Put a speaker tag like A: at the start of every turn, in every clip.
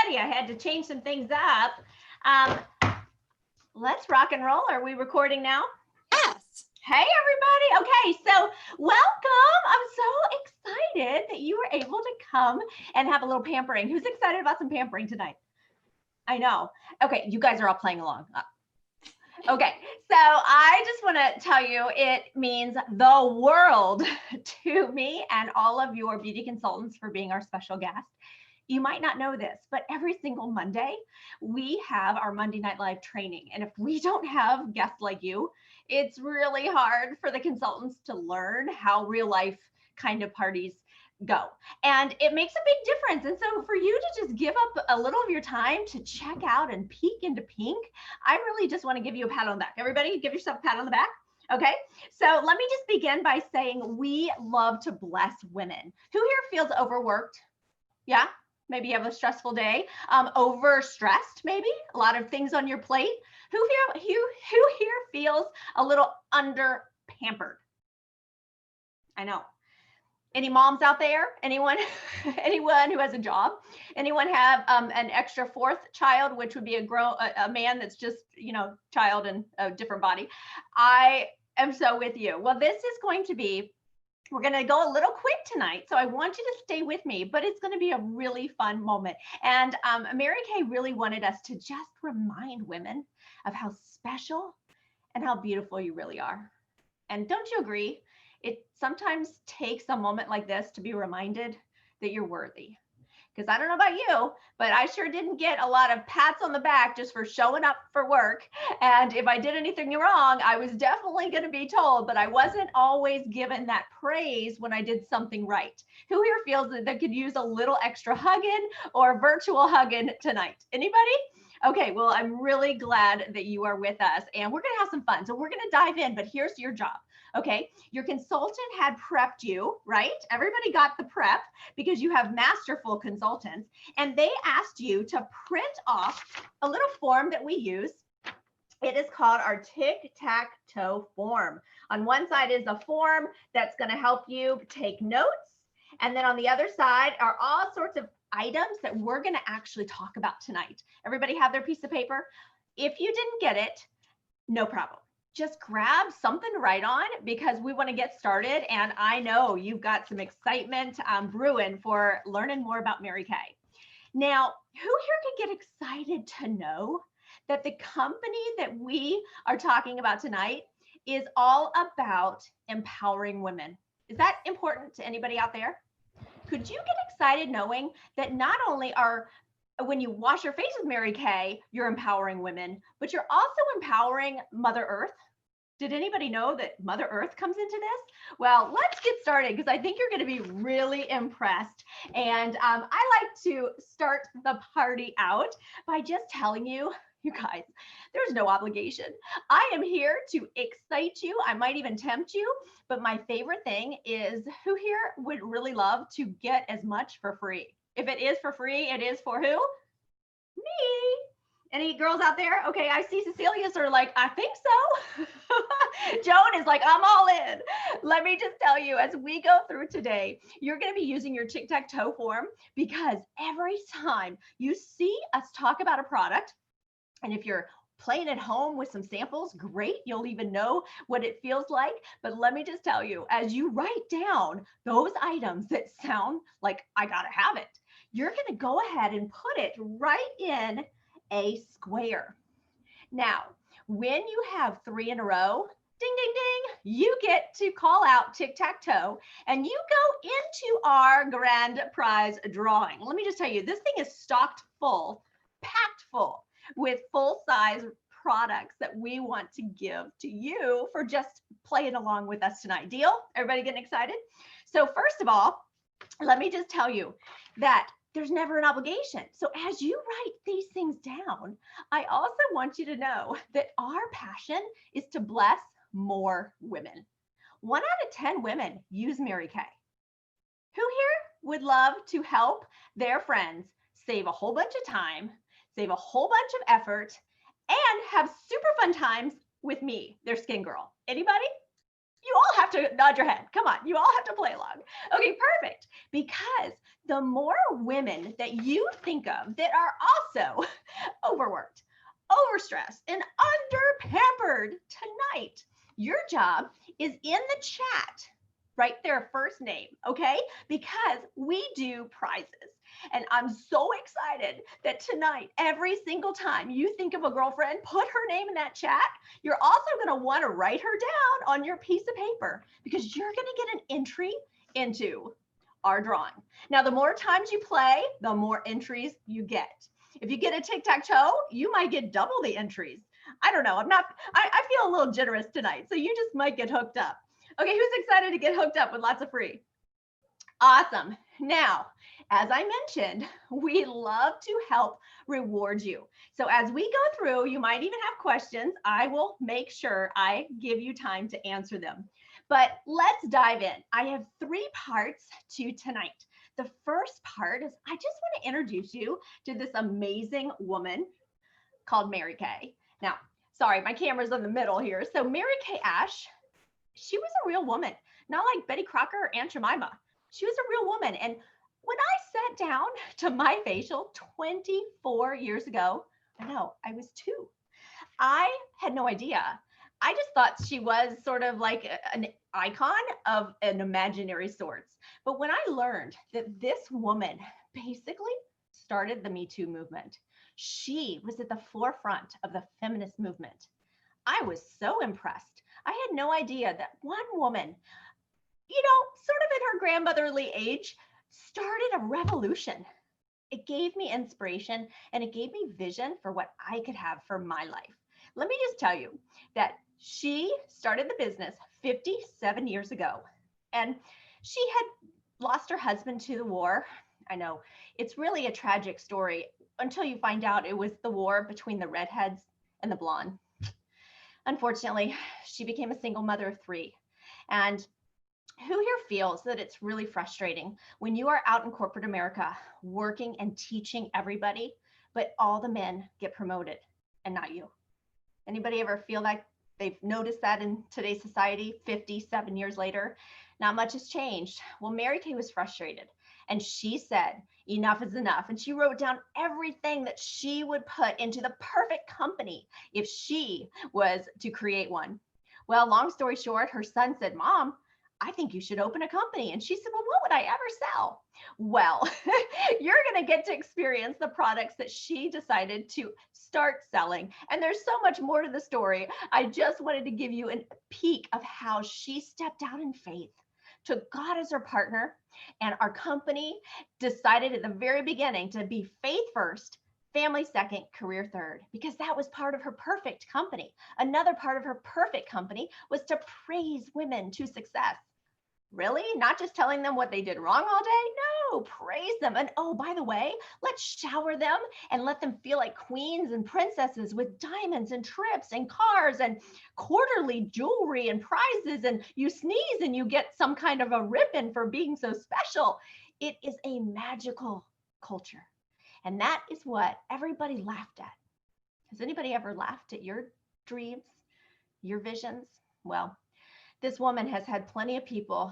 A: ready. I had to change some things up. Let's rock and roll. Are we recording now?
B: Yes.
A: Hey, everybody. Okay, so welcome. I'm so excited that you were able to come and have a little pampering. Who's excited about some pampering tonight? I know. Okay, you guys are all playing along. Okay, so I just want to tell you it means the world to me and all of your beauty consultants for being our special guest. You might not know this, but every single Monday, we have our Monday Night Live training. And if we don't have guests like you, it's really hard for the consultants to learn how real life kind of parties go. And it makes a big difference. And so for you to just give up a little of your time to check out and peek into pink, I really just want to give you a pat on the back. Everybody give yourself a pat on the back. Okay, so let me just begin by saying we love to bless women. Who here feels overworked? Yeah, maybe you have a stressful day, overstressed, maybe a lot of things on your plate. Who here feels a little under pampered? I know. Any moms out there? Anyone who has a job? Anyone have an extra fourth child, which would be a man that's just, child in a different body? I am so with you. Well, this is going to be, we're going to go a little quick tonight, so I want you to stay with me, but it's going to be a really fun moment. And Mary Kay really wanted us to just remind women of how special and how beautiful you really are. And don't you agree? It sometimes takes a moment like this to be reminded that you're worthy. Because I don't know about you, but I sure didn't get a lot of pats on the back just for showing up for work. And if I did anything wrong, I was definitely going to be told, but I wasn't always given that praise when I did something right. Who here feels that they could use a little extra hugging or virtual hugging tonight? Anybody? Okay, well, I'm really glad that you are with us and we're going to have some fun. So we're going to dive in, but here's your job. Okay, your consultant had prepped you, right? Everybody got the prep because you have masterful consultants, and they asked you to print off a little form that we use. It is called our tic-tac-toe form. On one side is a form that's going to help you take notes, and then on the other side are all sorts of items that we're going to actually talk about tonight. Everybody have their piece of paper? If you didn't get it, no problem. Just grab something to write on because we want to get started. And I know you've got some excitement brewing for learning more about Mary Kay. Now, who here can get excited to know that the company that we are talking about tonight is all about empowering women? Is that important to anybody out there? Could you get excited knowing that not only when you wash your face with Mary Kay, you're empowering women, but you're also empowering Mother Earth? Did anybody know that Mother Earth comes into this? Well, let's get started because I think you're going to be really impressed. And I like to start the party out by just telling you, you guys, there's no obligation. I am here to excite you. I might even tempt you. But my favorite thing is who here would really love to get as much for free? If it is for free, it is for who? Me. Any girls out there? Okay, I see Cecilia's are like, I think so. Joan is like, I'm all in. Let me just tell you, as we go through today, you're going to be using your tic-tac-toe form because every time you see us talk about a product, and if you're playing at home with some samples, great. You'll even know what it feels like. But let me just tell you, as you write down those items that sound like I got to have it, you're going to go ahead and put it right in a square. Now, when you have 3 in a row, ding, ding, ding, you get to call out tic-tac-toe and you go into our grand prize drawing. Let me just tell you, this thing is stocked full, packed full with full-size products that we want to give to you for just playing along with us tonight. Deal? Everybody getting excited? So first of all, let me just tell you that there's never an obligation. So as you write these things down, I also want you to know that our passion is to bless more women. 1 out of 10 women use Mary Kay. Who here would love to help their friends save a whole bunch of time, save a whole bunch of effort, and have super fun times with me, their skin girl? Anybody? You all have to nod your head. Come on, you all have to play along. Okay, perfect. Because the more women that you think of that are also overworked, overstressed, and underpampered tonight, your job is in the chat. Write their first name, okay? Because we do prizes. And I'm so excited that tonight, every single time you think of a girlfriend, put her name in that chat. You're also going to want to write her down on your piece of paper because you're going to get an entry into our drawing. Now, the more times you play, the more entries you get. If you get a tic-tac-toe, you might get double the entries. I don't know. I feel a little generous tonight. So you just might get hooked up. Okay, who's excited to get hooked up with lots of free? Awesome. Now, as I mentioned, we love to help reward you. So as we go through, you might even have questions. I will make sure I give you time to answer them. But let's dive in. I have 3 parts to tonight. The first part is I just want to introduce you to this amazing woman called Mary Kay. Now, sorry, my camera's in the middle here. So Mary Kay Ash, she was a real woman, not like Betty Crocker or Aunt Jemima. She was a real woman. And when I sat down to my facial 24 years ago, I know I was 2. I had no idea. I just thought she was sort of like an icon of an imaginary sorts. But when I learned that this woman basically started the Me Too movement, she was at the forefront of the feminist movement. I was so impressed. I had no idea that one woman, sort of at her grandmotherly age, started a revolution. It gave me inspiration and it gave me vision for what I could have for my life. Let me just tell you that she started the business 57 years ago and she had lost her husband to the war. I know it's really a tragic story until you find out it was the war between the redheads and the blonde. Unfortunately, she became a single mother of 3. And who here feels that it's really frustrating when you are out in corporate America working and teaching everybody, but all the men get promoted and not you? Anybody ever feel like they've noticed that in today's society 57 years later? Not much has changed. Well, Mary Kay was frustrated and she said, enough is enough. And she wrote down everything that she would put into the perfect company if she was to create one. Well, long story short, her son said, Mom, I think you should open a company. And she said, well, what would I ever sell? Well, you're going to get to experience the products that she decided to start selling. And there's so much more to the story. I just wanted to give you a peek of how she stepped out in faith, took God as her partner, and our company decided at the very beginning to be faith first, family second, career third, because that was part of her perfect company. Another part of her perfect company was to praise women to success. Really? Not just telling them what they did wrong all day? No, praise them. And oh, by the way, let's shower them and let them feel like queens and princesses with diamonds and trips and cars and quarterly jewelry and prizes. And you sneeze and you get some kind of a ribbon for being so special. It is a magical culture. And that is what everybody laughed at. Has anybody ever laughed at your dreams, your visions? Well, this woman has had plenty of people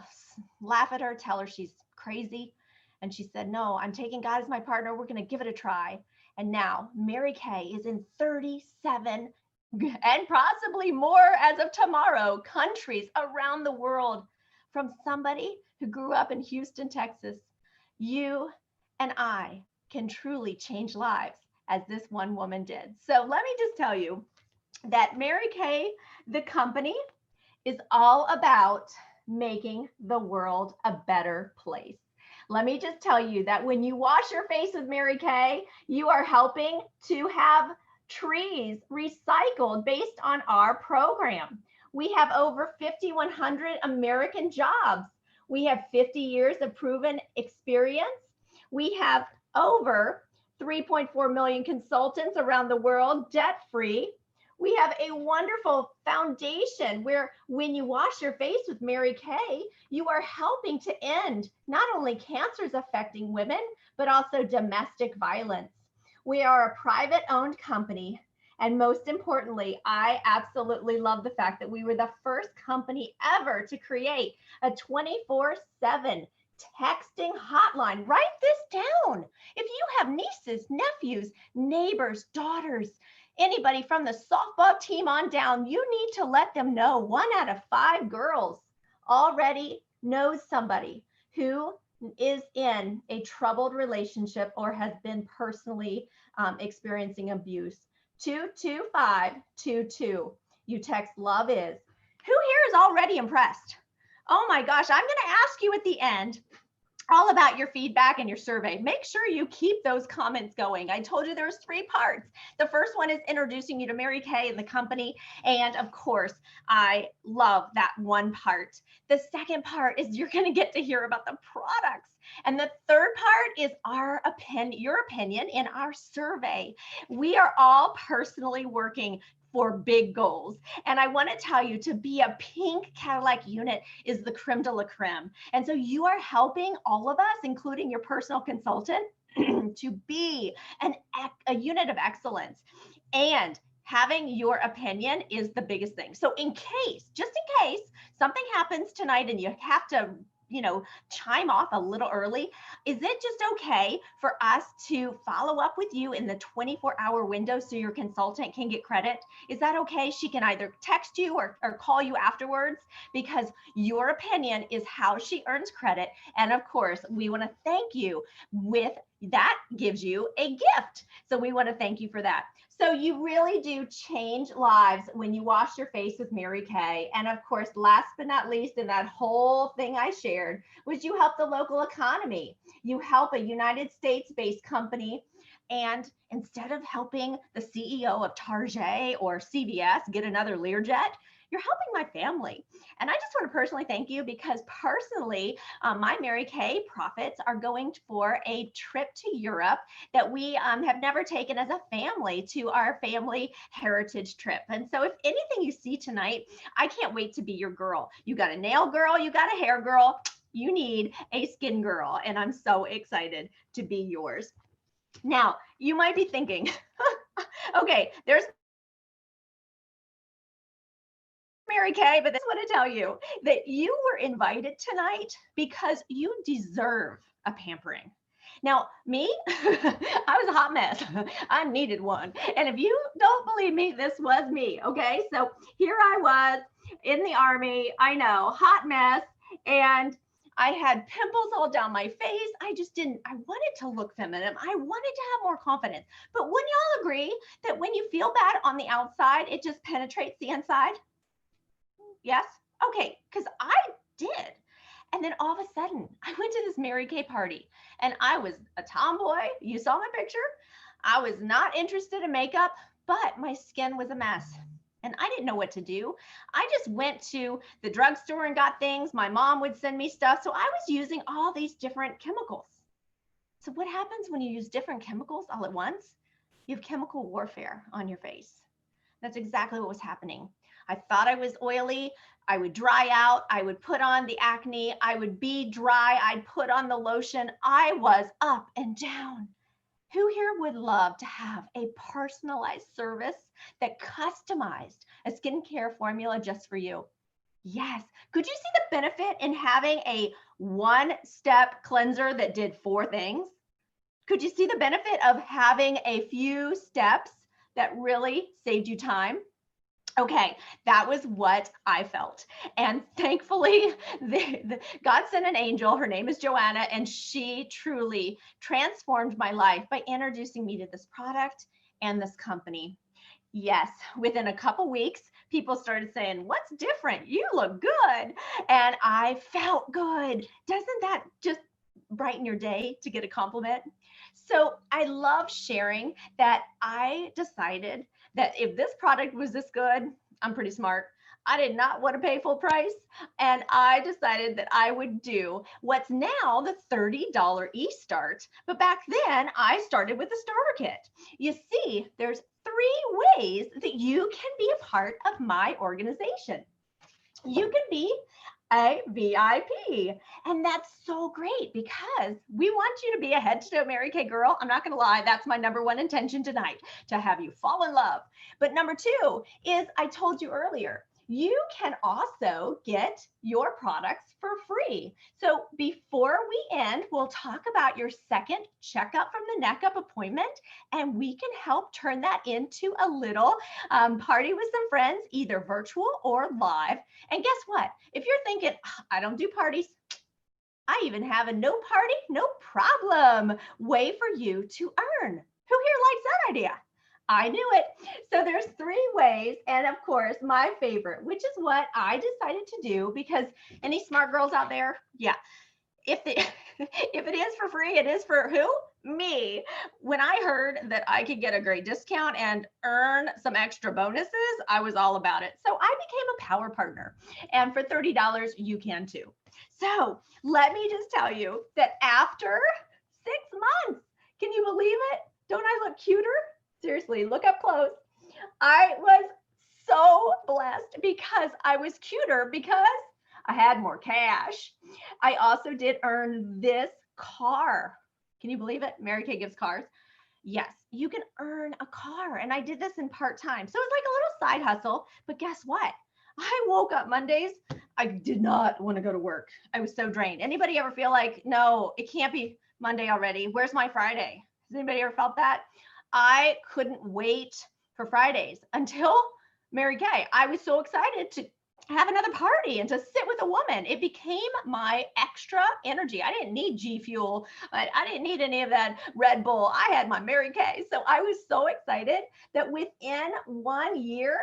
A: laugh at her, tell her she's crazy. And she said, no, I'm taking God as my partner. We're going to give it a try. And now Mary Kay is in 37 and possibly more as of tomorrow countries around the world. From somebody who grew up in Houston, Texas, you and I can truly change lives as this one woman did. So let me just tell you that Mary Kay, the company, is all about making the world a better place. Let me just tell you that when you wash your face with Mary Kay, you are helping to have trees recycled based on our program. We have over 5,100 American jobs. We have 50 years of proven experience. We have over 3.4 million consultants around the world, debt-free. We have a wonderful foundation where when you wash your face with Mary Kay, you are helping to end not only cancers affecting women, but also domestic violence. We are a private owned company And most importantly, I absolutely love the fact that we were the first company ever to create a 24/7 texting hotline. Write this down. If you have nieces, nephews, neighbors, daughters, anybody from the softball team on down, you need to let them know 1 out of 5 girls already knows somebody who is in a troubled relationship or has been personally experiencing abuse. 22522. You text love is. Who here is already impressed? Oh my gosh, I'm going to ask you at the end all about your feedback and your survey. Make sure you keep those comments going. I told you there's 3 parts. The first one is introducing you to Mary Kay and the company. And of course, I love that one part. The second part is you're going to get to hear about the products. And the third part is your opinion in our survey. We are all personally working for big goals. And I want to tell you, to be a pink Cadillac unit is the creme de la creme. And so you are helping all of us, including your personal consultant, to be a unit of excellence. And having your opinion is the biggest thing. So just in case something happens tonight and you have to chime off a little early, is it just okay for us to follow up with you in the 24-hour window so your consultant can get credit? Is that okay? She can either text you or call you afterwards, because your opinion is how she earns credit. And of course, we want to thank you with that gives you a gift. So we want to thank you for that. So you really do change lives when you wash your face with Mary Kay. And of course, last but not least, in that whole thing I shared, was you help the local economy. You help a United States-based company. And instead of helping the CEO of Target or CVS get another Learjet, you're helping my family. And I just want to personally thank you, because personally, my Mary Kay profits are going for a trip to Europe that we have never taken as a family, to our family heritage trip. And so if anything you see tonight, I can't wait to be your girl. You got a nail girl, you got a hair girl, you need a skin girl. And I'm so excited to be yours. Now, you might be thinking, okay, there's Mary Kay, but I just want to tell you that you were invited tonight because you deserve a pampering. Now, me, I was a hot mess. I needed one. And if you don't believe me, this was me. Okay. So here I was in the Army. I know, hot mess. And I had pimples all down my face. I wanted to look feminine. I wanted to have more confidence. But wouldn't y'all agree that when you feel bad on the outside, it just penetrates the inside? Yes? Okay, because I did. And then all of a sudden, I went to this Mary Kay party, and I was a tomboy. You saw my picture. I was not interested in makeup, but my skin was a mess. And I didn't know what to do. I just went to the drugstore and got things. My mom would send me stuff. So I was using all these different chemicals. So what happens when you use different chemicals all at once? You have chemical warfare on your face. That's exactly what was happening. I thought I was oily. I would dry out. I would put on the acne. I would be dry. I'd put on the lotion. I was up and down. Who here would love to have a personalized service that customized a skincare formula just for you? Yes. Could you see the benefit in having a one-step cleanser that did 4 things? Could you see the benefit of having a few steps that really saved you time? Okay, that was what I felt. And thankfully, God sent an angel. Her name is Joanna, and she truly transformed my life by introducing me to this product and this company. Yes, within a couple weeks, people started saying, "What's different? You look good." And I felt good. Doesn't that just brighten your day to get a compliment? So I love sharing that I decided that if this product was this good, I'm pretty smart. I did not want to pay full price. And I decided that I would do what's now the $30 e-start. But back then I started with the starter kit. You see, there's 3 ways that you can be a part of my organization. You can be a VIP. And that's so great because we want you to be a head to toe Mary Kay girl. I'm not going to lie, that's my number one intention tonight, to have you fall in love. But number two is, I told you earlier, you can also get your products for free. So before we end, we'll talk about your second checkup from the neck up appointment, and we can help turn that into a little party with some friends, either virtual or live. And guess what? If you're thinking, I don't do parties, I even have a no party, no problem way for you to earn. Who here likes that idea? I knew it. So there's three ways. And of course, my favorite, which is what I decided to do, because any smart girls out there, yeah, if it if it is for free, it is for who? Me. When I heard that I could get a great discount and earn some extra bonuses, I was all about it. So I became a power partner. And for $30, you can too. So let me just tell you that after 6 months, can you believe it? Don't I look cuter? Seriously, look up close. I was so blessed because I was cuter, because I had more cash. I also did earn this car. Can you believe it? Mary Kay gives cars. Yes, you can earn a car. And I did this in part-time. So it's like a little side hustle. But guess what? I woke up Mondays. I did not want to go to work. I was so drained. Anybody ever feel like, no, it can't be Monday already? Where's my Friday? Has anybody ever felt that? I couldn't wait for Fridays until Mary Kay. I was so excited to have another party and to sit with a woman. It became my extra energy. I didn't need G Fuel. I didn't need any of that Red Bull. I had my Mary Kay. So I was so excited that within 1 year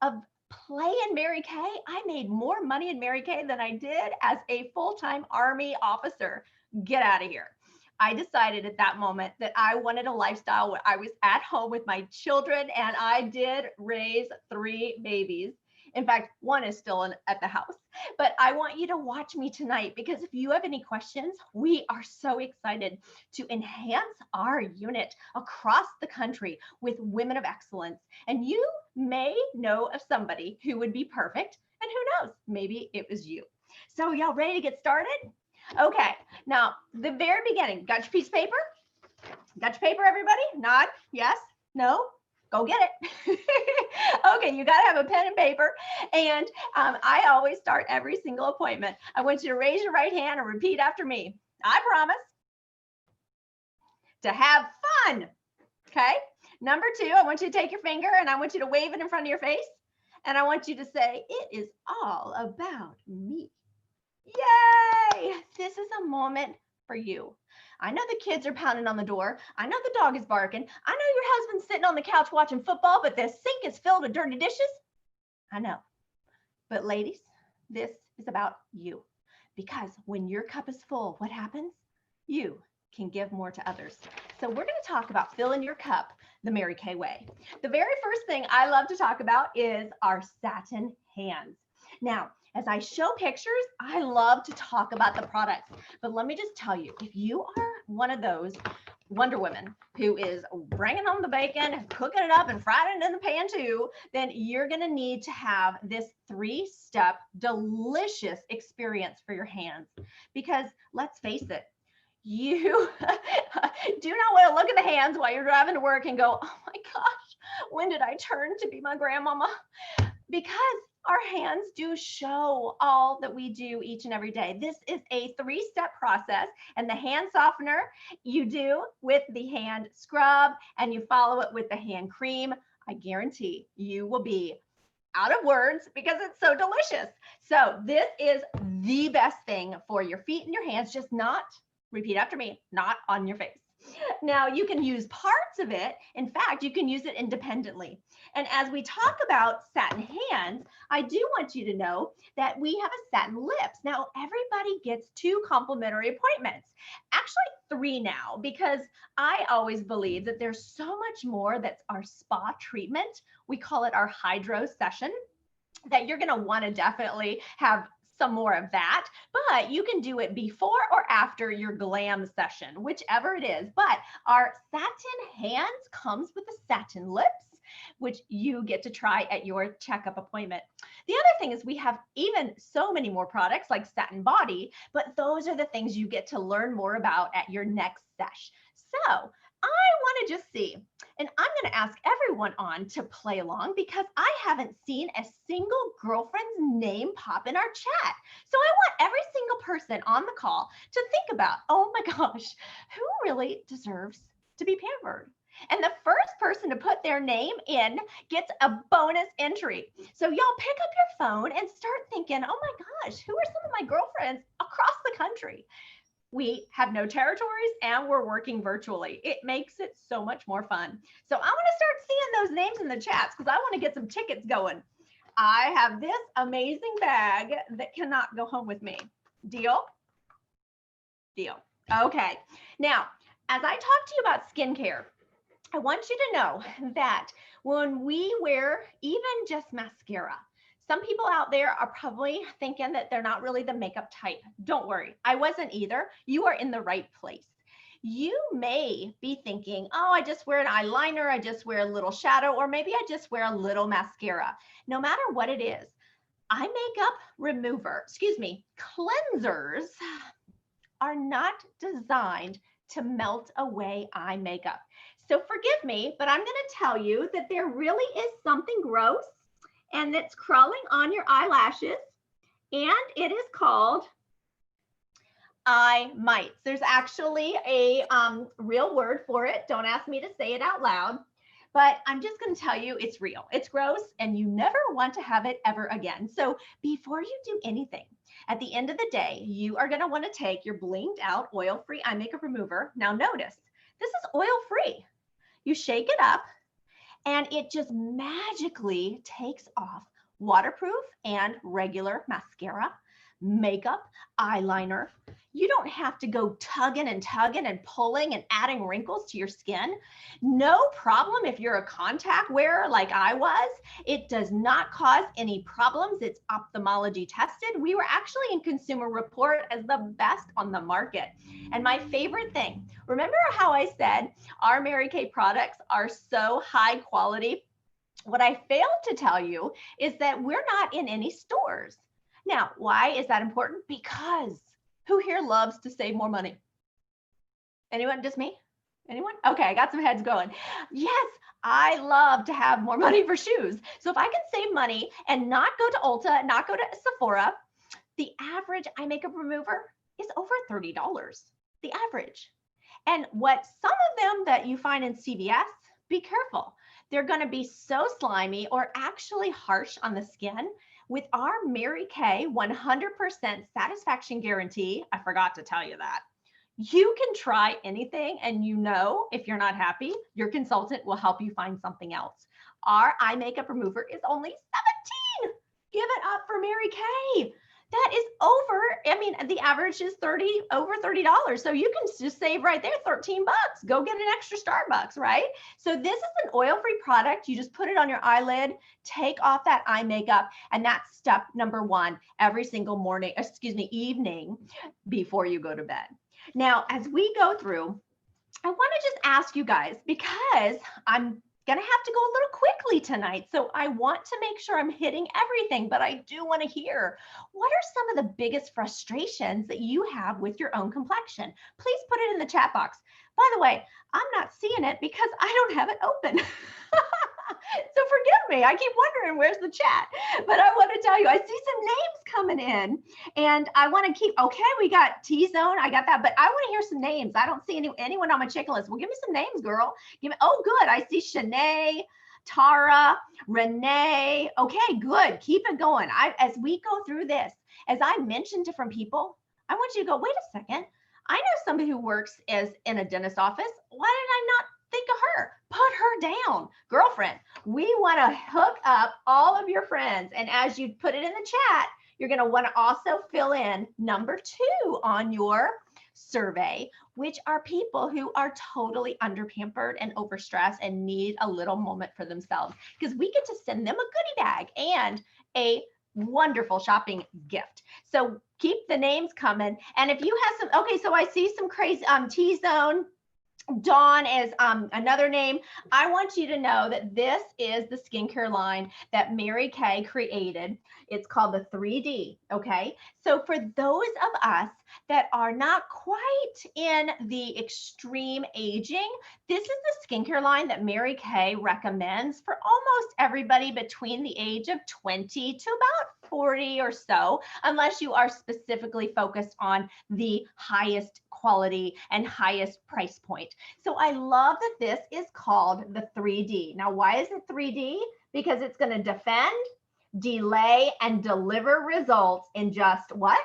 A: of playing Mary Kay, I made more money in Mary Kay than I did as a full-time Army officer. Get out of here. I decided at that moment that I wanted a lifestyle where I was at home with my children, and I did raise 3 babies. In fact, one is still at the house. But I want you to watch me tonight, because if you have any questions, we are so excited to enhance our unit across the country with women of excellence. And you may know of somebody who would be perfect, and who knows, maybe it was you. So y'all ready to get started? Okay, now the very beginning, got your piece of paper? Got your paper, everybody? Nod, yes, no, go get it. Okay, you gotta have a pen and paper. And I always start every single appointment. I want you to raise your right hand and repeat after me. I promise to have fun. Okay, number 2, I want you to take your finger and I want you to wave it in front of your face. And I want you to say, it is all about me. Yay! This is a moment for you. I know the kids are pounding on the door. I know the dog is barking. I know your husband's sitting on the couch watching football, but the sink is filled with dirty dishes. I know. But ladies, this is about you. Because when your cup is full, what happens? You can give more to others. So we're going to talk about filling your cup the Mary Kay way. The very first thing I love to talk about is our satin hands. Now, as I show pictures, I love to talk about the products. But let me just tell you, if you are one of those Wonder Women who is bringing home the bacon, cooking it up and frying it in the pan too, then you're going to need to have this 3-step delicious experience for your hands. Because let's face it, you do not want to look at the hands while you're driving to work and go, oh my gosh, when did I turn to be my grandmama? Because our hands do show all that we do each and every day. This is a 3-step process, and the hand softener you do with the hand scrub and you follow it with the hand cream. I guarantee you will be out of words because it's so delicious. So this is the best thing for your feet and your hands, just not, repeat after me, not on your face. Now you can use parts of it. In fact, you can use it independently. And as we talk about satin hands, I do want you to know that we have a satin lips. Now everybody gets 2 complimentary appointments, actually 3 now, because I always believe that there's so much more that's our spa treatment. We call it our hydro session, that you're going to want to definitely have some more of that, but you can do it before or after your glam session, whichever it is. But our satin hands comes with the satin lips, which you get to try at your checkup appointment. The other thing is we have even so many more products like Satin Body, but those are the things you get to learn more about at your next sesh. So I want to just see, and I'm going to ask everyone on to play along because I haven't seen a single girlfriend's name pop in our chat. So I want every single person on the call to think about, oh my gosh, who really deserves to be pampered? And the first person to put their name in gets a bonus entry. So y'all pick up your phone and start thinking, oh my gosh, who are some of my girlfriends across the country? We have no territories and we're working virtually. It makes it so much more fun. So I want to start seeing those names in the chats because I want to get some tickets going. I have this amazing bag that cannot go home with me. Deal? Deal. Okay. Now, as I talk to you about skincare, I want you to know that when we wear even just mascara, some people out there are probably thinking that they're not really the makeup type. Don't worry, I wasn't either. You are in the right place. You may be thinking, oh, I just wear an eyeliner, I just wear a little shadow, or maybe I just wear a little mascara. No matter what it is, eye makeup remover, cleansers are not designed to melt away eye makeup. So forgive me, but I'm going to tell you that there really is something gross and it's crawling on your eyelashes, and it is called eye mites. There's actually a real word for it. Don't ask me to say it out loud, but I'm just going to tell you it's real. It's gross, and you never want to have it ever again. So before you do anything, at the end of the day, you are going to want to take your blinged out oil-free eye makeup remover. Now notice, this is oil-free. You shake it up, and it just magically takes off waterproof and regular mascara, makeup, eyeliner. You don't have to go tugging and pulling and adding wrinkles to your skin. No problem if you're a contact wearer like I was. It does not cause any problems. It's ophthalmology tested. We were actually in Consumer Report as the best on the market. And my favorite thing, remember how I said our Mary Kay products are so high quality? What I failed to tell you is that we're not in any stores. Now, why is that important? Because who here loves to save more money? Anyone? Just me? Anyone? Okay, I got some heads going. Yes, I love to have more money for shoes. So if I can save money and not go to Ulta, not go to Sephora, the average eye makeup remover is over $30, the average. And what some of them that you find in CVS, be careful. They're going to be so slimy or actually harsh on the skin. With our Mary Kay 100% satisfaction guarantee, I forgot to tell you that, you can try anything, and you know if you're not happy, your consultant will help you find something else. Our eye makeup remover is only $17. Give it up for Mary Kay. That is over, I mean, the average is over $30. So you can just save right there, 13 bucks. Go get an extra Starbucks, right? So this is an oil-free product. You just put it on your eyelid, take off that eye makeup, and that's step number one every single morning, evening before you go to bed. Now, as we go through, I want to just ask you guys, because I'm going to have to go a little quickly tonight. So I want to make sure I'm hitting everything, but I do want to hear, what are some of the biggest frustrations that you have with your own complexion? Please put it in the chat box. By the way, I'm not seeing it because I don't have it open. So forgive me. I keep wondering where's the chat, but I want to tell you, I see some names coming in, and I want to keep, okay, we got T-Zone. I got that, but I want to hear some names. I don't see anyone on my chicken list. Well, give me some names, girl. Give me, oh, good. I see Shanae, Tara, Renee. Okay, good. Keep it going. As we go through this, as I mentioned different people, I want you to go, wait a second. I know somebody who works in a dentist office. Why did I not think of her? Put her down. Girlfriend, we want to hook up all of your friends. And as you put it in the chat, you're going to want to also fill in number 2 on your survey, which are people who are totally under-pampered and overstressed and need a little moment for themselves, because we get to send them a goodie bag and a wonderful shopping gift. So keep the names coming. And if you have some, okay, so I see some crazy T-Zone. Dawn is another name. I want you to know that this is the skincare line that Mary Kay created. It's called the 3D, okay? So for those of us that are not quite in the extreme aging, this is the skincare line that Mary Kay recommends for almost everybody between the age of 20 to about 40 or so, unless you are specifically focused on the highest quality and highest price point. So I love that this is called the 3D. Now, why is it 3D? Because it's going to defend, delay, and deliver results in just what?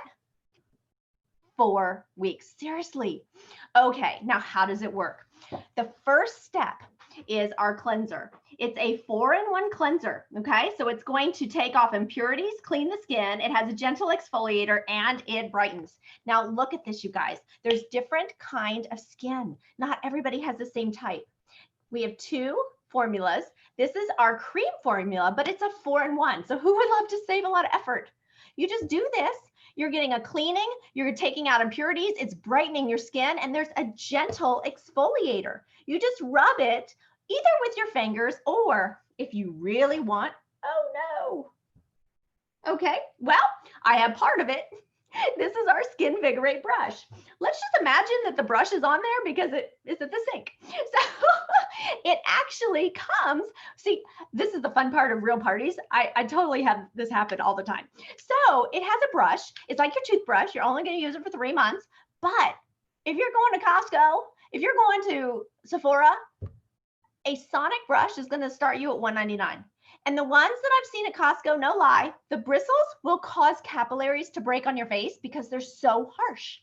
A: 4 weeks. Seriously. Okay, now how does it work? The first step is our cleanser. It's a 4-in-1 cleanser, okay? So it's going to take off impurities, clean the skin. It has a gentle exfoliator and it brightens. Now look at this, you guys. There's different kind of skin. Not everybody has the same type. We have 2 formulas. This is our cream formula, but it's a 4-in-1. So who would love to save a lot of effort? You just do this. You're getting a cleaning, you're taking out impurities, it's brightening your skin, and there's a gentle exfoliator. You just rub it either with your fingers or if you really want, oh no. Okay, well, I have part of it. This is our Skin Vigorate brush. Let's just imagine that the brush is on there because it is at the sink. So it actually comes, see, this is the fun part of real parties. I totally have this happen all the time. So it has a brush. It's like your toothbrush. You're only going to use it for 3 months. But if you're going to Costco, if you're going to Sephora, a sonic brush is going to start you at $1.99. And the ones that I've seen at Costco, no lie, the bristles will cause capillaries to break on your face because they're so harsh.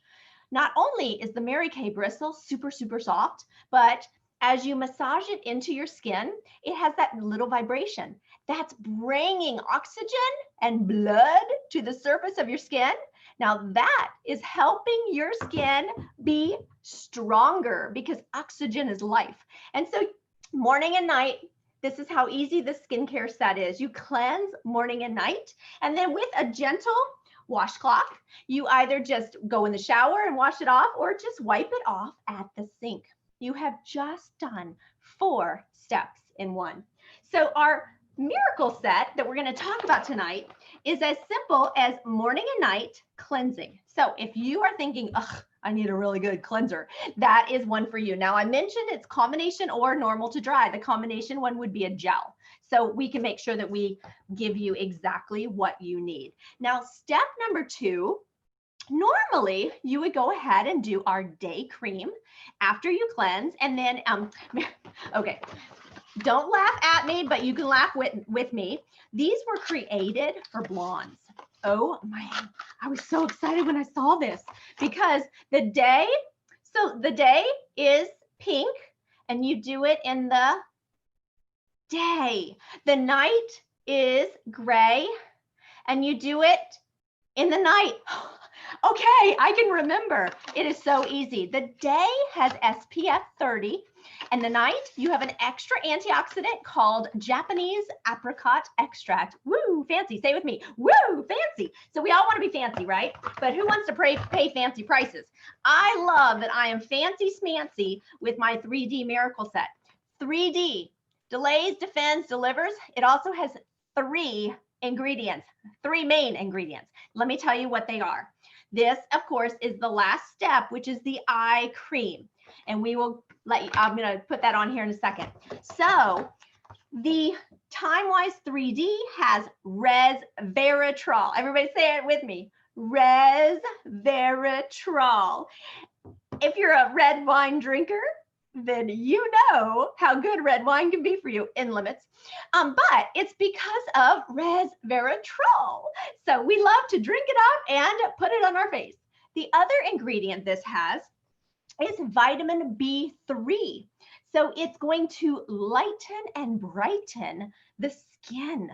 A: Not only is the Mary Kay bristle super, super soft, but as you massage it into your skin, it has that little vibration that's bringing oxygen and blood to the surface of your skin. Now that is helping your skin be stronger because oxygen is life. And so morning and night, this is how easy the skincare set is. You cleanse morning and night, and then with a gentle washcloth, you either just go in the shower and wash it off or just wipe it off at the sink. You have just done 4 steps in one. So our miracle set that we're going to talk about tonight is as simple as morning and night cleansing. So if you are thinking, ugh, I need a really good cleanser, that is one for you. Now I mentioned it's combination or normal to dry. The combination one would be a gel. So we can make sure that we give you exactly what you need. Now, step number 2, normally you would go ahead and do our day cream after you cleanse. And then, okay, don't laugh at me, but you can laugh with me. These were created for blondes. Oh man, I was so excited when I saw this because the day is pink and you do it in the day. The night is gray and you do it in the night. Okay, I can remember. It is so easy. The day has SPF 30. And the night, you have an extra antioxidant called Japanese apricot extract. Woo, fancy. Say it with me. Woo, fancy. So we all want to be fancy, right? But who wants to pay fancy prices? I love that I am fancy smancy with my 3D miracle set. 3D, delays, defends, delivers. It also has 3 ingredients, 3 main ingredients. Let me tell you what they are. This, of course, is the last step, which is the eye cream. And we will let you, I'm going to put that on here in a second. So the Time-Wise 3D has resveratrol. Everybody say it with me. Resveratrol. If you're a red wine drinker, then you know how good red wine can be for you in limits. But it's because of resveratrol. So we love to drink it up and put it on our face. The other ingredient this has is vitamin B3. So it's going to lighten and brighten the skin.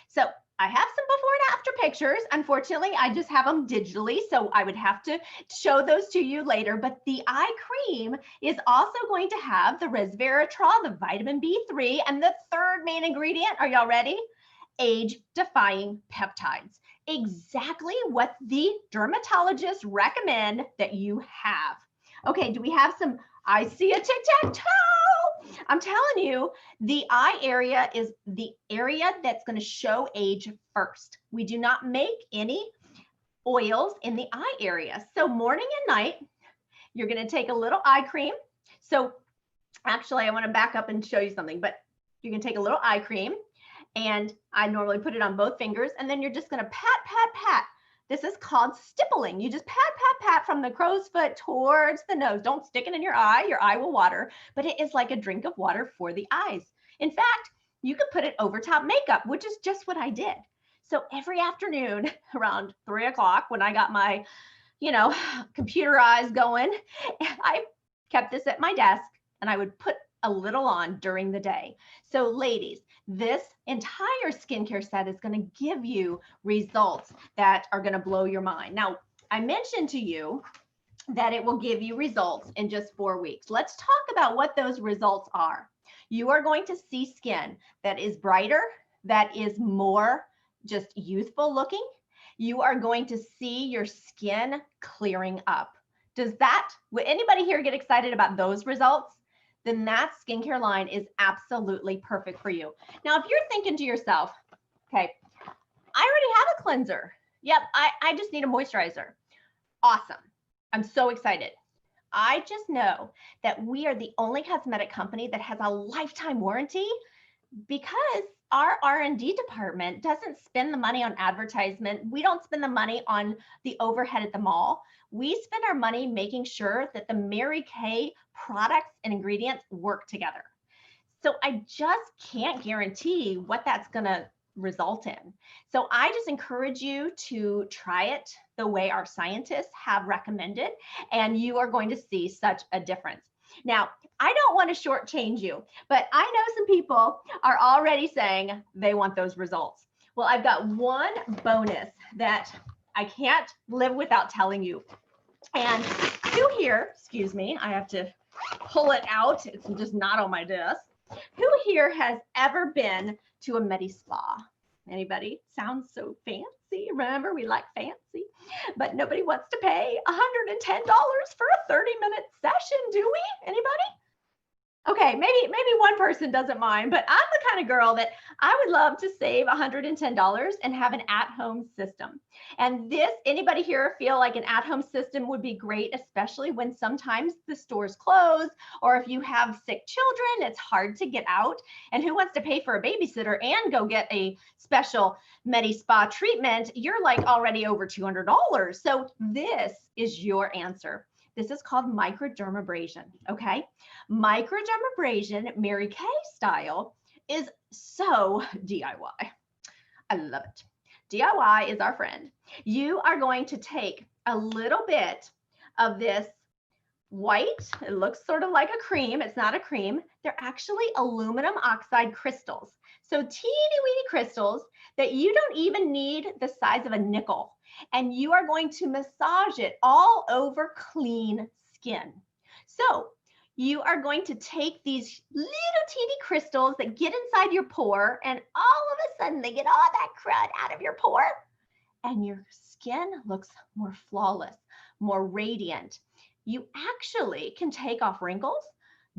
A: So I have some before and after pictures. Unfortunately, I just have them digitally, so I would have to show those to you later. But the eye cream is also going to have the resveratrol, the vitamin B3, and the third main ingredient, are y'all ready? Age-defying peptides. Exactly what the dermatologists recommend that you have. Okay, do we have some I see a tic-tac-toe. I'm telling you, the eye area is the area that's going to show age first. We do not make any oils in the eye area. So morning and night, you're going to take a little eye cream. So actually, I want to back up and show you something, but you can take a little eye cream, and I normally put it on both fingers, and then you're just going to pat, pat, pat. This is called stippling. You just pat, pat, pat from the crow's foot towards the nose. Don't stick it in your eye will water, but it is like a drink of water for the eyes. In fact, you could put it over top makeup, which is just what I did. So every afternoon around 3 o'clock when I got my, computer eyes going, I kept this at my desk and I would put a little on during the day. So ladies, this entire skincare set is going to give you results that are going to blow your mind. Now, I mentioned to you that it will give you results in just 4 weeks. Let's talk about what those results are. You are going to see skin that is brighter, that is more just youthful looking. You are going to see your skin clearing up. Would anybody here get excited about those results? Then that skincare line is absolutely perfect for you. Now, if you're thinking to yourself, okay, I already have a cleanser. Yep, I just need a moisturizer. Awesome. I'm so excited. I just know that we are the only cosmetic company that has a lifetime warranty because our R&D department doesn't spend the money on advertisement. We don't spend the money on the overhead at the mall. We spend our money making sure that the Mary Kay products and ingredients work together. So I just can't guarantee what that's going to result in. So I just encourage you to try it the way our scientists have recommended, and you are going to see such a difference. Now, I don't want to shortchange you, but I know some people are already saying they want those results. Well, I've got one bonus that I can't live without telling you. And who here, excuse me, I have to pull it out. It's just not on my desk. Who here has ever been to a Medi Spa? Anybody? Sounds so fancy. Remember, we like fancy, but nobody wants to pay $110 for a 30-minute session, do we? Anybody? Okay, maybe one person doesn't mind, but I'm the kind of girl that I would love to save $110 and have an at-home system. And anybody here feel like an at-home system would be great, especially when sometimes the stores close, or if you have sick children, it's hard to get out. And who wants to pay for a babysitter and go get a special Medi Spa treatment? You're like already over $200. So this is your answer. This is called microdermabrasion, okay? Microdermabrasion, Mary Kay style, is so DIY. I love it. DIY is our friend. You are going to take a little bit of this white, it looks sort of like a cream. It's not a cream. They're actually aluminum oxide crystals. So teeny weeny crystals that you don't even need the size of a nickel. And you are going to massage it all over clean skin. So you are going to take these little teeny crystals that get inside your pore, and all of a sudden they get all that crud out of your pore, and your skin looks more flawless, more radiant. You actually can take off wrinkles,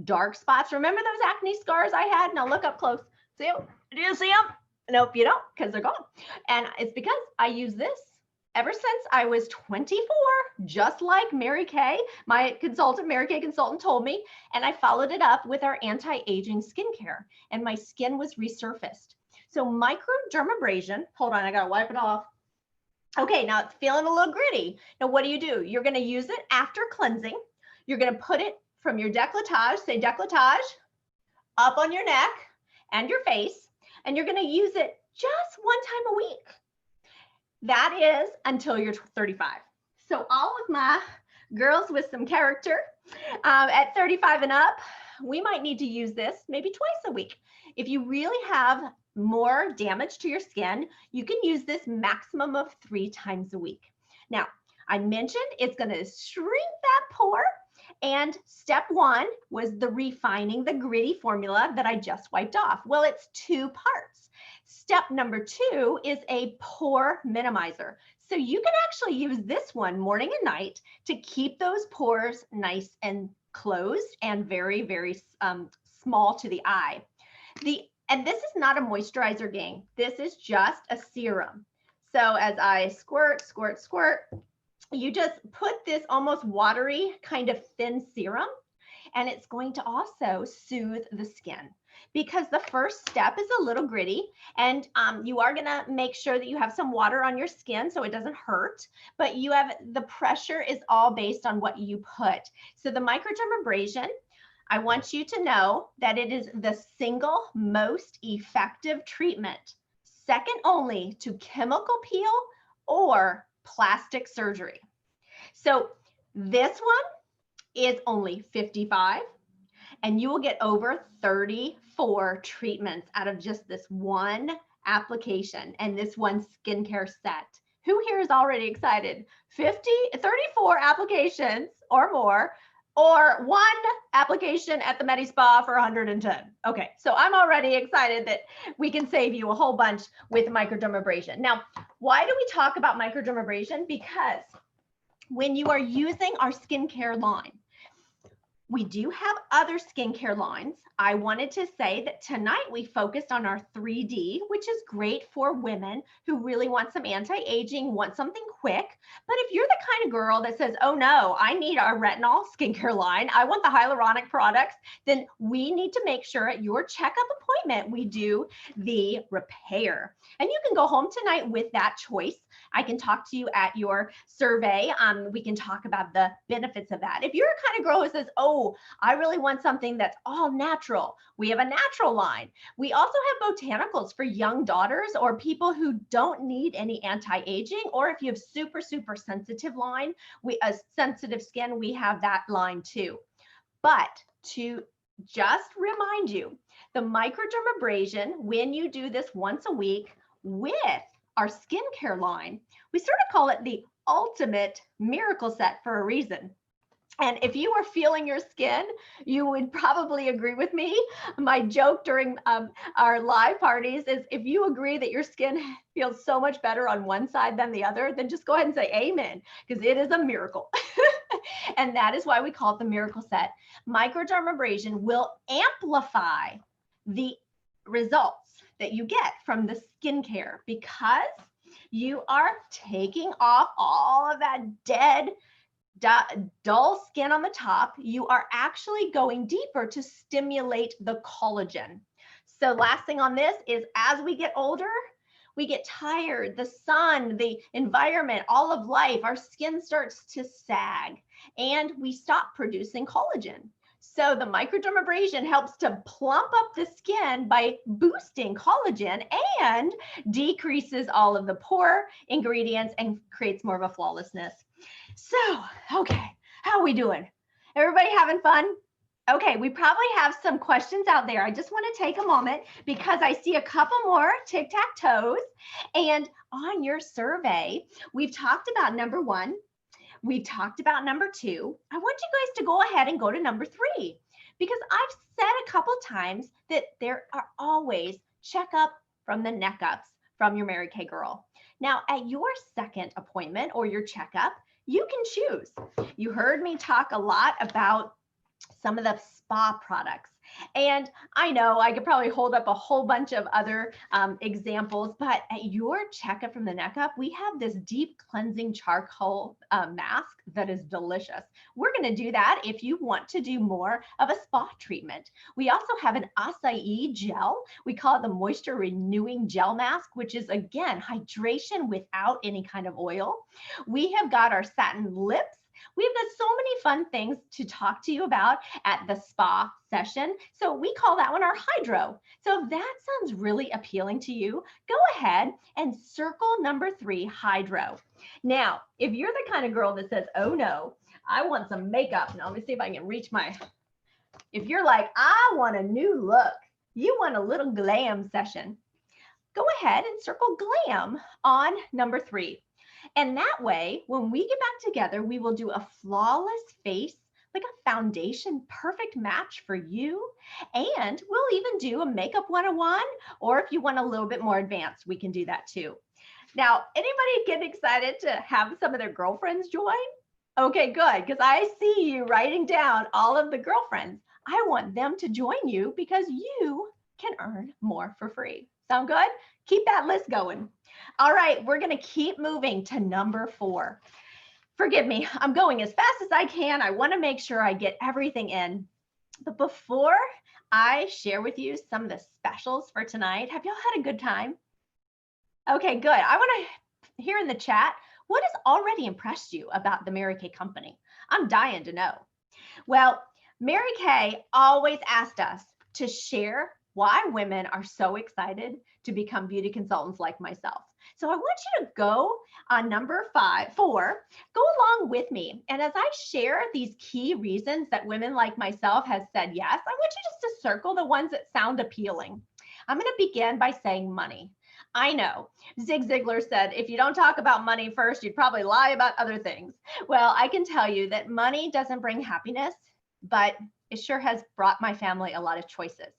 A: dark spots. Remember those acne scars I had? Now look up close. See them? Do you see them? Nope, you don't, because they're gone. And it's because I use this ever since I was 24, just like Mary Kay, my consultant, Mary Kay consultant told me, and I followed it up with our anti-aging skincare, and my skin was resurfaced. So microdermabrasion, hold on, I gotta wipe it off. Okay, now it's feeling a little gritty. Now what do? You're gonna use it after cleansing. You're gonna put it from your décolletage, say décolletage, up on your neck and your face, and you're gonna use it just one time a week. That is until you're 35. So all of my girls with some character at 35 and up, we might need to use this maybe twice a week. If you really have more damage to your skin, you can use this maximum of 3 times a week. Now, I mentioned it's going to shrink that pore. And step 1 was the refining, the gritty formula that I just wiped off. Well, it's 2 parts. Step number 2 is a pore minimizer. So you can actually use this one morning and night to keep those pores nice and closed and very, very small to the eye. And this is not a moisturizer, gang. This is just a serum. So as I squirt, squirt, squirt, you just put this almost watery kind of thin serum, and it's going to also soothe the skin, because the first step is a little gritty, and you are going to make sure that you have some water on your skin so it doesn't hurt, but the pressure is all based on what you put. So the microdermabrasion, I want you to know that it is the single most effective treatment, second only to chemical peel or plastic surgery. So this one is only $55, and you will get over 34 treatments out of just this one application and this one skincare set. Who here is already excited? 34 applications or more, or one application at the Medi Spa for 110. Okay, so I'm already excited that we can save you a whole bunch with microdermabrasion. Now, why do we talk about microdermabrasion? Because when you are using our skincare line, we do have other skincare lines. I wanted to say that tonight we focused on our 3D, which is great for women who really want some anti-aging, want something quick. But if you're the kind of girl that says, oh no, I need our retinol skincare line, I want the hyaluronic products, then we need to make sure at your checkup appointment, we do the repair. And you can go home tonight with that choice. I can talk to you at your survey. We can talk about the benefits of that. If you're a kind of girl who says, oh, I really want something that's all natural, we have a natural line. We also have botanicals for young daughters or people who don't need any anti-aging, or if you have super, super sensitive sensitive skin, we have that line too. But to just remind you, the microdermabrasion, when you do this once a week with our skincare line, we sort of call it the ultimate miracle set for a reason. And if you are feeling your skin, you would probably agree with me. My joke during our live parties is, if you agree that your skin feels so much better on one side than the other, then just go ahead and say amen, because it is a miracle. And that is why we call it the miracle set. Microdermabrasion will amplify the results that you get from the skincare, because you are taking off all of that dead, dull skin on the top. You are actually going deeper to stimulate the collagen. So last thing on this is, as we get older, we get tired, the sun, the environment, all of life, our skin starts to sag and we stop producing collagen. So the microdermabrasion helps to plump up the skin by boosting collagen and decreases all of the poor ingredients and creates more of a flawlessness. So, okay, how are we doing? Everybody having fun? Okay, we probably have some questions out there. I just want to take a moment because I see a couple more tic-tac-toes. And on your survey, we've talked about number 1. We've talked about number 2. I want you guys to go ahead and go to number 3, because I've said a couple times that there are always checkup from the neck ups from your Mary Kay girl. Now, at your second appointment or your checkup, you can choose. You heard me talk a lot about some of the spa products. And I know I could probably hold up a whole bunch of other examples, but at your checkup from the neck up, we have this deep cleansing charcoal mask that is delicious. We're going to do that if you want to do more of a spa treatment. We also have an acai gel. We call it the moisture renewing gel mask, which is, again, hydration without any kind of oil. We have got our satin lips. We've got so many fun things to talk to you about at the spa session. So we call that one our hydro. So if that sounds really appealing to you, go ahead and circle number 3, hydro. Now, if you're the kind of girl that says, oh no, I want some makeup. Now let me see if I can reach if you're like, I want a new look, you want a little glam session, go ahead and circle glam on number 3. And that way, when we get back together, we will do a flawless face, like a foundation, perfect match for you. And we'll even do a makeup 101, or if you want a little bit more advanced, we can do that too. Now, anybody getting excited to have some of their girlfriends join? Okay, good, because I see you writing down all of the girlfriends. I want them to join you because you can earn more for free. Sound good? Keep that list going. All right, we're going to keep moving to number 4. Forgive me, I'm going as fast as I can. I want to make sure I get everything in. But before I share with you some of the specials for tonight, have y'all had a good time? Okay, good. I want to hear in the chat, what has already impressed you about the Mary Kay company? I'm dying to know. Well, Mary Kay always asked us to share why women are so excited to become beauty consultants like myself. So I want you to go on number 4, go along with me. And as I share these key reasons that women like myself has said yes, I want you just to circle the ones that sound appealing. I'm going to begin by saying money. I know Zig Ziglar said, if you don't talk about money first, you'd probably lie about other things. Well, I can tell you that money doesn't bring happiness, but it sure has brought my family a lot of choices.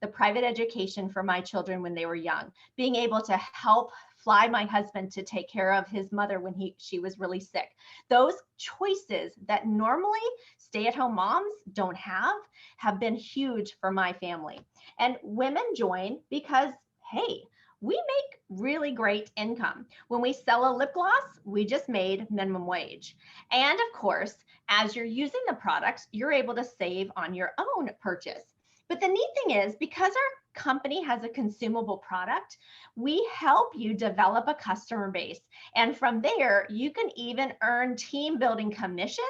A: The private education for my children when they were young, being able to help fly my husband to take care of his mother when she was really sick. Those choices that normally stay-at-home moms don't have been huge for my family. And women join because, hey, we make really great income. When we sell a lip gloss, we just made minimum wage. And of course, as you're using the products, you're able to save on your own purchase. But the neat thing is, because our company has a consumable product, we help you develop a customer base. And from there, you can even earn team building commissions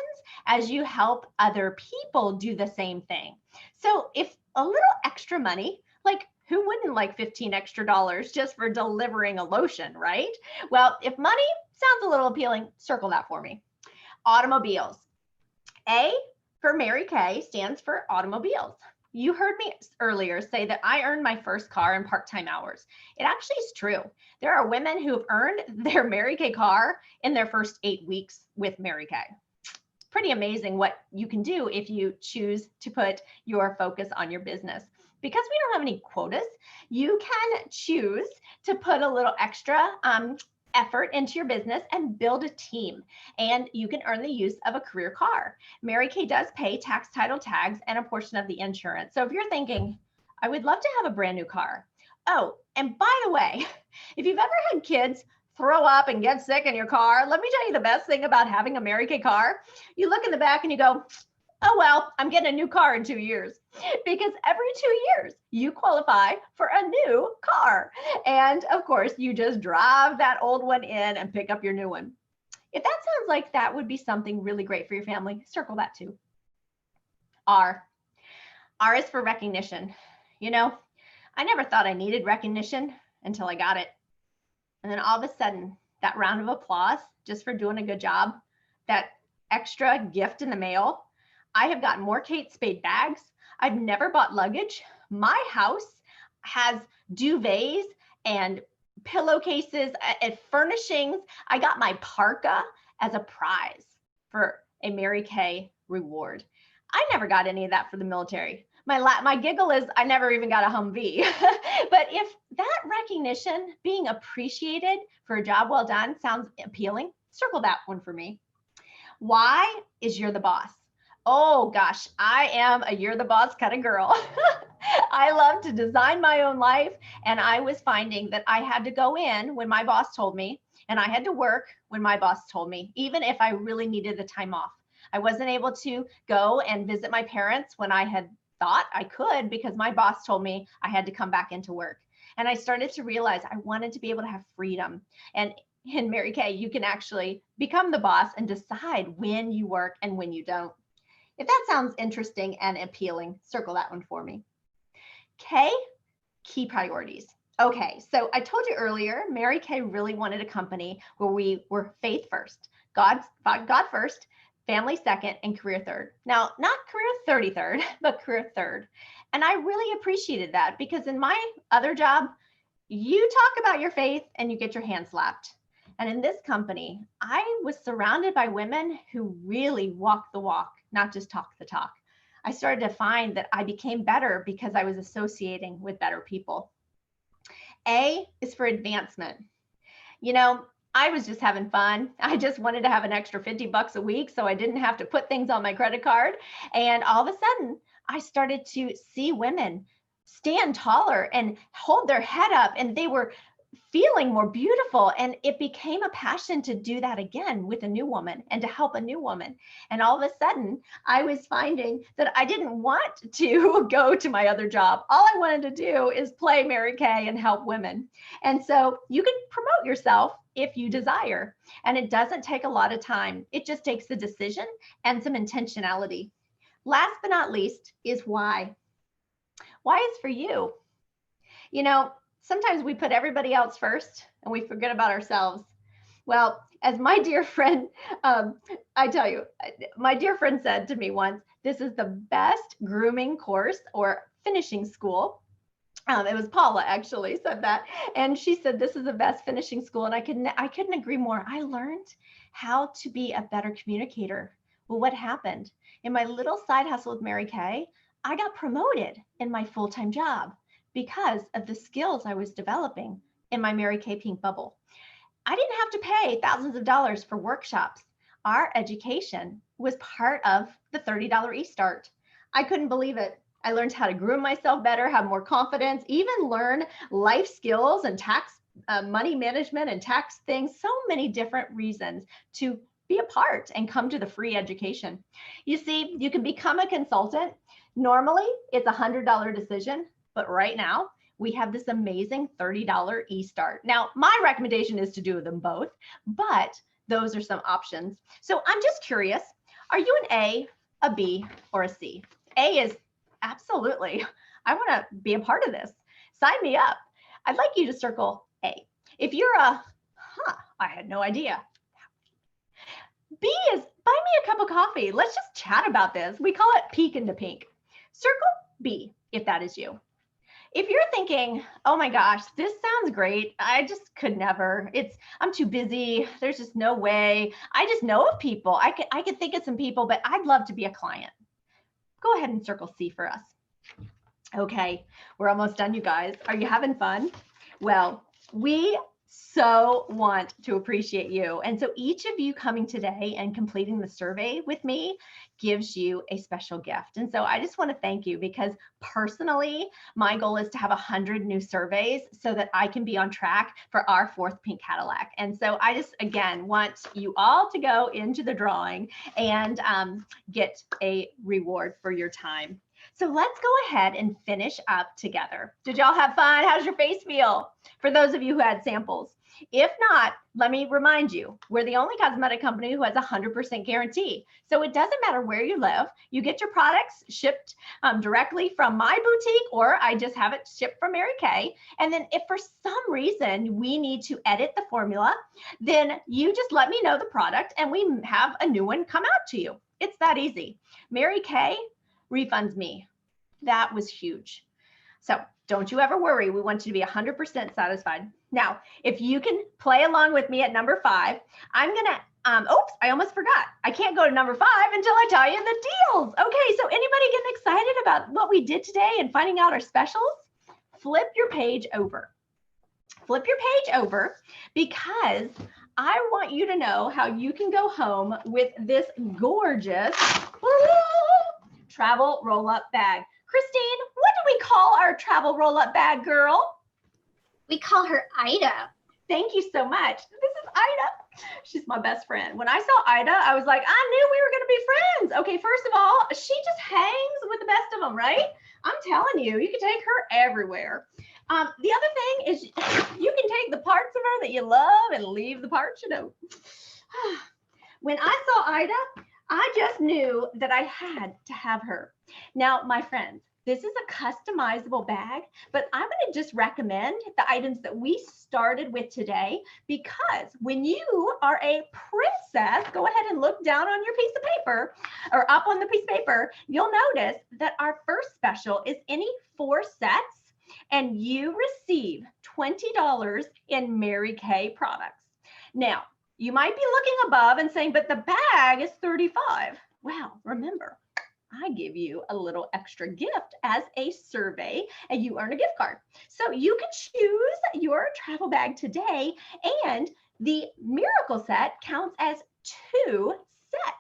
A: as you help other people do the same thing. So if a little extra money, like who wouldn't like 15 extra dollars just for delivering a lotion, right? Well, if money sounds a little appealing, circle that for me. Automobiles. A for Mary Kay stands for automobiles. You heard me earlier say that I earned my first car in part-time hours. It actually is true. There are women who have earned their Mary Kay car in their first 8 weeks with Mary Kay. It's pretty amazing what you can do if you choose to put your focus on your business. Because we don't have any quotas, you can choose to put a little extra effort into your business and build a team. And you can earn the use of a career car. Mary Kay does pay tax title tags and a portion of the insurance. So if you're thinking, I would love to have a brand new car. Oh, and by the way, if you've ever had kids throw up and get sick in your car, let me tell you the best thing about having a Mary Kay car. You look in the back and you go, oh, well, I'm getting a new car in 2 years, because every 2 years you qualify for a new car. And of course, you just drive that old one in and pick up your new one. If that sounds like that would be something really great for your family, circle that too. R. R is for recognition. You know, I never thought I needed recognition until I got it. And then all of a sudden, that round of applause just for doing a good job, that extra gift in the mail. I have gotten more Kate Spade bags. I've never bought luggage. My house has duvets and pillowcases and furnishings. I got my parka as a prize for a Mary Kay reward. I never got any of that for the military. My giggle is I never even got a Humvee. But if that recognition, being appreciated for a job well done, sounds appealing, circle that one for me. Why is you're the boss? Oh gosh, I am a you're the boss kind of girl. I love to design my own life. And I was finding that I had to go in when my boss told me, and I had to work when my boss told me, even if I really needed the time off. I wasn't able to go and visit my parents when I had thought I could because my boss told me I had to come back into work. And I started to realize I wanted to be able to have freedom. And in Mary Kay, you can actually become the boss and decide when you work and when you don't. If that sounds interesting and appealing, circle that one for me. K, key priorities. Okay, so I told you earlier, Mary Kay really wanted a company where we were faith first, God first, family second, and career third. Now, not career 33rd, but career third. And I really appreciated that because in my other job, you talk about your faith and you get your hand slapped. And in this company, I was surrounded by women who really walk the walk, not just talk the talk. I started to find that I became better because I was associating with better people. A is for advancement. You know, I was just having fun. I just wanted to have an extra 50 bucks a week so I didn't have to put things on my credit card. And all of a sudden, I started to see women stand taller and hold their head up, and they were feeling more beautiful. And it became a passion to do that again with a new woman and to help a new woman. And all of a sudden, I was finding that I didn't want to go to my other job. All I wanted to do is play Mary Kay and help women. And so you can promote yourself if you desire. And it doesn't take a lot of time. It just takes the decision and some intentionality. Last but not least is why. Why is for you. You know, sometimes we put everybody else first and we forget about ourselves. Well, as my dear friend, I tell you, my dear friend said to me once, this is the best grooming course or finishing school. It was Paula actually said that. And she said, this is the best finishing school. And I couldn't agree more. I learned how to be a better communicator. Well, what happened? In my little side hustle with Mary Kay, I got promoted in my full-time job because of the skills I was developing in my Mary Kay Pink Bubble. I didn't have to pay thousands of dollars for workshops. Our education was part of the $30 e-start. I couldn't believe it. I learned how to groom myself better, have more confidence, even learn life skills and tax, money management and tax things, so many different reasons to be a part and come to the free education. You see, you can become a consultant. Normally, it's a $100 decision, but right now, we have this amazing $30 e-start. Now, my recommendation is to do them both, but those are some options. So I'm just curious, are you an A, B, or a C? A is absolutely, I want to be a part of this. Sign me up. I'd like you to circle A. If you're a, I had no idea. B is buy me a cup of coffee. Let's just chat about this. We call it peek into pink. Circle B if that is you. If you're thinking, oh my gosh, this sounds great. I just could never. I'm too busy. There's just no way. I just know of people. I could think of some people, but I'd love to be a client. Go ahead and circle C for us. Okay, we're almost done, you guys. Are you having fun? Well, we so want to appreciate you. And so each of you coming today and completing the survey with me gives you a special gift. And so I just want to thank you because personally, my goal is to have 100 new surveys so that I can be on track for our 4th Pink Cadillac. And so I just, again, want you all to go into the drawing and get a reward for your time. So let's go ahead and finish up together. Did y'all have fun? How's your face feel? For those of you who had samples. If not, let me remind you, we're the only cosmetic company who has a 100% guarantee. So it doesn't matter where you live. You get your products shipped directly from my boutique, or I just have it shipped from Mary Kay. And then if for some reason we need to edit the formula, then you just let me know the product and we have a new one come out to you. It's that easy. Mary Kay refunds me. That was huge. So don't you ever worry. We want you to be 100% satisfied. Now, if you can play along with me at number 5, I'm going to, oops, I almost forgot. I can't go to number 5 until I tell you the deals. Okay, so anybody getting excited about what we did today and finding out our specials? Flip your page over. Flip your page over because I want you to know how you can go home with this gorgeous travel roll-up bag. Christine, what do we call our travel roll-up bag, girl?
B: We call her Ida.
A: Thank you so much. This is Ida. She's my best friend. When I saw Ida, I was like, I knew we were going to be friends. Okay, first of all, she just hangs with the best of them, right? I'm telling you, you can take her everywhere. The other thing is you can take the parts of her that you love and leave the parts you don't. When I saw Ida, I just knew that I had to have her. Now, my friends, this is a customizable bag, but I'm going to just recommend the items that we started with today because when you are a princess, go ahead and look down on your piece of paper or up on the piece of paper, you'll notice that our first special is any 4 sets and you receive $20 in Mary Kay products. Now, you might be looking above and saying, but the bag is $35. Well, remember, I give you a little extra gift as a survey and you earn a gift card. So you can choose your travel bag today and The miracle set counts as 2 sets.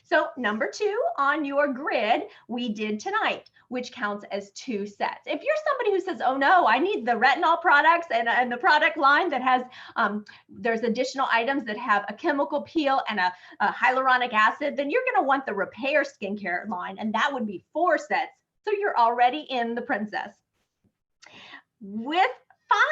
A: So number 2 on your grid, we did tonight, which counts as 2 sets. If you're somebody who says, oh no, I need the retinol products and the product line that has, there's additional items that have a chemical peel and a hyaluronic acid, then you're gonna want the repair skincare line, and that would be 4 sets. So you're already in the princess. With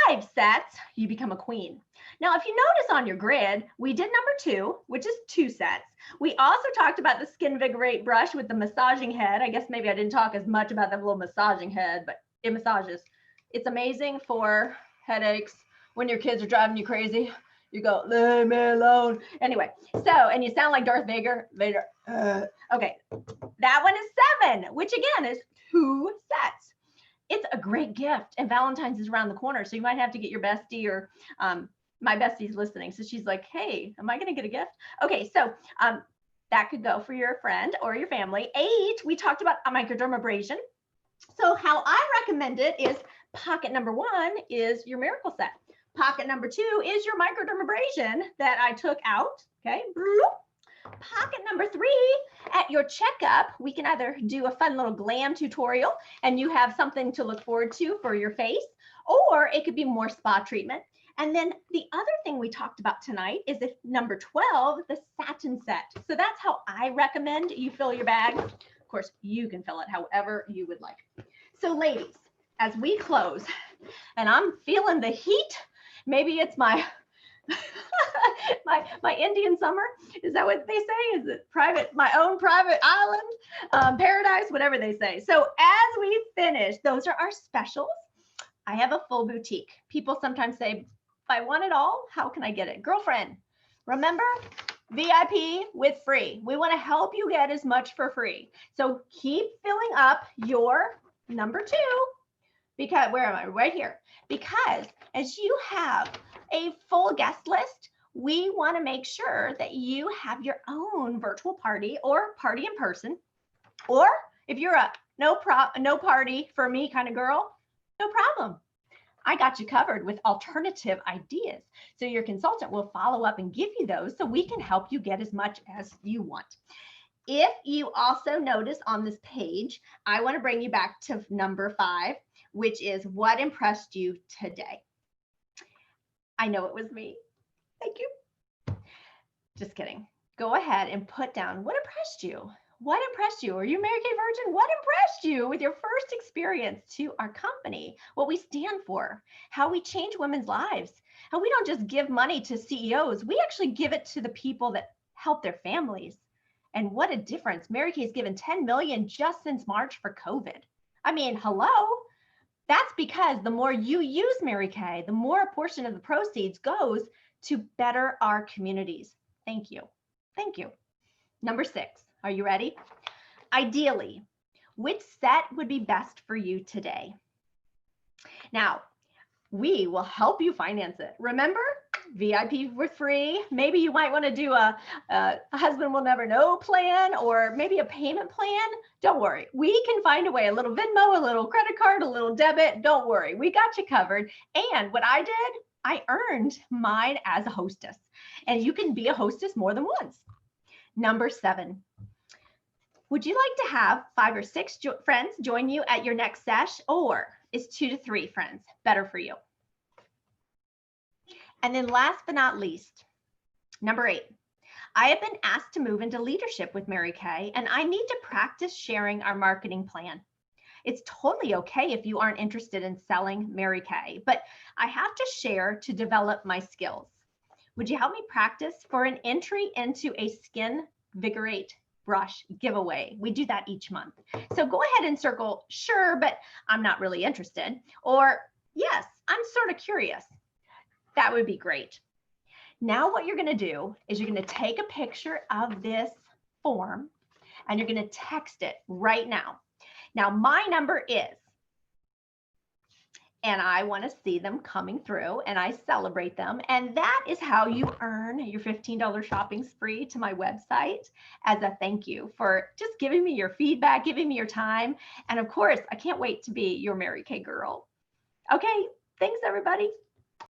A: 5 sets, you become a queen. Now, if you notice on your grid, we did number 2, which is 2 sets. We also talked about the Skin Vigorate brush with the massaging head. I guess maybe I didn't talk as much about that little massaging head, but it massages. It's amazing for headaches when your kids are driving you crazy. You go, leave me alone. Anyway, so, and you sound like Darth Vader. Okay, that one is 7, which again is 2 sets. It's a great gift, and Valentine's is around the corner, so you might have to get your bestie, or my bestie's listening, so she's like, hey, am I gonna get a gift? Okay, so that could go for your friend or your family. 8, we talked about a microdermabrasion. So how I recommend it is pocket number 1 is your miracle set. Pocket number 2 is your microdermabrasion that I took out, okay? Pocket number 3, at your checkup, we can either do a fun little glam tutorial and you have something to look forward to for your face, or it could be more spa treatment. And then the other thing we talked about tonight is if number 12, the satin set. So that's how I recommend you fill your bag. Of course, you can fill it however you would like. So ladies, as we close, and I'm feeling the heat, maybe it's my my Indian summer, is that what they say? Is it my own private island, paradise, whatever they say. So as we finish, those are our specials. I have a full boutique. People sometimes say, if I want it all, how can I get it? Girlfriend, remember, VIP with free. We want to help you get as much for free. So keep filling up your number 2, because where am I? Right here. Because as you have a full guest list, we want to make sure that you have your own virtual party or party in person. Or if you're a no party for me kind of girl, no problem. I got you covered with alternative ideas. So your consultant will follow up and give you those so we can help you get as much as you want. If you also notice on this page, I want to bring you back to number 5, which is what impressed you today. I know it was me. Thank you. Just kidding. Go ahead and put down what impressed you. What impressed you? Are you Mary Kay Virgin? What impressed you with your first experience to our company? What we stand for, how we change women's lives, how we don't just give money to CEOs. We actually give it to the people that help their families. And what a difference. Mary Kay's given 10 million just since March for COVID. I mean, hello. That's because the more you use Mary Kay, the more a portion of the proceeds goes to better our communities. Thank you. Thank you. Number 6, are you ready? Ideally, which set would be best for you today? Now, we will help you finance it. Remember, VIP with free. Maybe you might want to do a husband will never know plan, or maybe a payment plan. Don't worry. We can find a way, a little Venmo, a little credit card, a little debit. Don't worry. We got you covered. And what I did, I earned mine as a hostess. And you can be a hostess more than once. Number 7. Would you like to have 5 or 6 friends join you at your next sesh, or is 2 to 3 friends better for you? And then last but not least, number 8, I have been asked to move into leadership with Mary Kay, and I need to practice sharing our marketing plan. It's totally okay if you aren't interested in selling Mary Kay, but I have to share to develop my skills. Would you help me practice for an entry into a Skin Vigorate brush giveaway? We do that each month. So go ahead and circle, sure, but I'm not really interested, or yes, I'm sort of curious. That would be great. Now what you're going to do is you're going to take a picture of this form and you're going to text it right now. Now my number is, and I want to see them coming through, and I celebrate them. And that is how you earn your $15 shopping spree to my website as a thank you for just giving me your feedback, giving me your time. And of course, I can't wait to be your Mary Kay girl. Okay, thanks everybody.